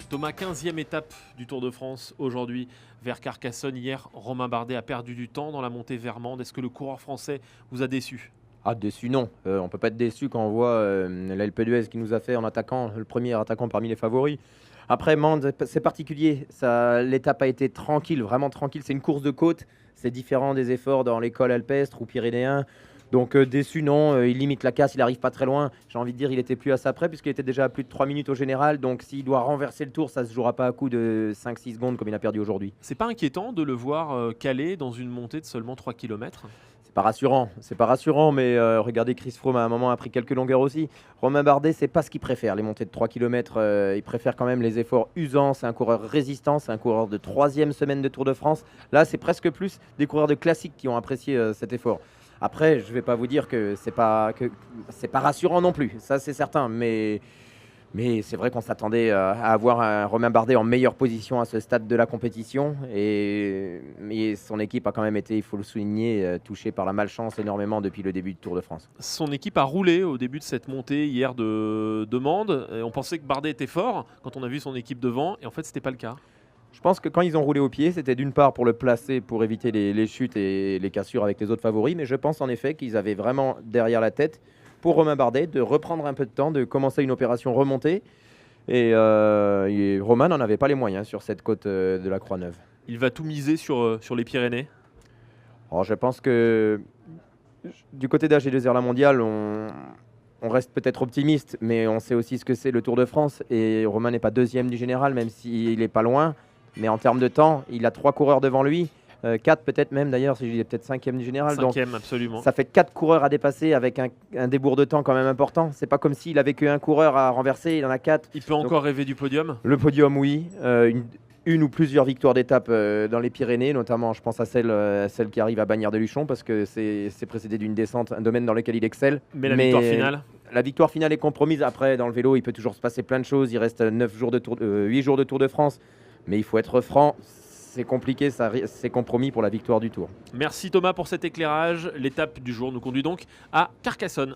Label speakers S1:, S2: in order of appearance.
S1: Thomas, 15e étape du Tour de France aujourd'hui vers Carcassonne. Hier, Romain Bardet a perdu du temps dans la montée Vermande. Est-ce que le coureur français vous a déçu?
S2: Ah, déçu, non. On ne peut pas être déçu quand on voit l'Alpe d'Huez qui nous a fait en attaquant, le premier attaquant parmi les favoris. Après, Mende, c'est particulier. L'étape a été tranquille, vraiment tranquille. C'est une course de côte. C'est différent des efforts dans l'école alpestre ou pyrénéen. Donc déçu, non. Il limite la casse, il n'arrive pas très loin. J'ai envie de dire, il était plus à sa près puisqu'il était déjà à plus de 3 minutes au général. Donc s'il doit renverser le tour, ça ne se jouera pas à coup de 5-6 secondes comme il a perdu aujourd'hui.
S1: C'est pas inquiétant de le voir calé dans une montée de seulement 3 km?
S2: C'est pas rassurant, mais regardez, Chris Froome à un moment a pris quelques longueurs aussi. Romain Bardet, c'est pas ce qu'il préfère, les montées de 3 km. Il préfère quand même les efforts usants. C'est un coureur résistant, c'est un coureur de 3e semaine de Tour de France. Là, c'est presque plus des coureurs de classique qui ont apprécié cet effort. Après, je vais pas vous dire que c'est pas rassurant non plus, ça c'est certain, mais c'est vrai qu'on s'attendait à avoir un Romain Bardet en meilleure position à ce stade de la compétition. Mais son équipe a quand même été, il faut le souligner, touchée par la malchance énormément depuis le début du Tour de France.
S1: Son équipe a roulé au début de cette montée hier de Mende. Et on pensait que Bardet était fort quand on a vu son équipe devant. Et en fait, c'était pas le cas.
S2: Je pense que quand ils ont roulé au pied, c'était d'une part pour le placer, pour éviter les chutes et les cassures avec les autres favoris. Mais je pense en effet qu'ils avaient vraiment derrière la tête pour Romain Bardet de reprendre un peu de temps, de commencer une opération remontée. Et Romain n'en avait pas les moyens sur cette côte de la Croix-Neuve.
S1: Il va tout miser sur les Pyrénées.
S2: Alors, je pense que du côté d'AG2R La Mondiale, on reste peut-être optimiste, mais on sait aussi ce que c'est le Tour de France. Et Romain n'est pas deuxième du général, même s'il n'est pas loin. Mais en termes de temps, il a 3 coureurs devant lui. 4 peut-être même d'ailleurs, il est peut-être 5e du général.
S1: 5e, absolument.
S2: Ça fait 4 coureurs à dépasser avec un débours de temps quand même important. C'est pas comme s'il avait qu'un coureur à renverser, il en a 4.
S1: Il peut encore rêver du podium?
S2: Le podium, oui. Une ou plusieurs victoires d'étape dans les Pyrénées, notamment je pense à celle qui arrive à Bagnères de Luchon, parce que c'est précédé d'une descente, un domaine dans lequel il excelle.
S1: Mais la victoire finale?
S2: La victoire finale est compromise. Après, dans le vélo, il peut toujours se passer plein de choses. Il reste 8 jours de Tour de France. Mais il faut être franc, c'est compliqué, c'est compromis pour la victoire du Tour.
S1: Merci Thomas pour cet éclairage. L'étape du jour nous conduit donc à Carcassonne.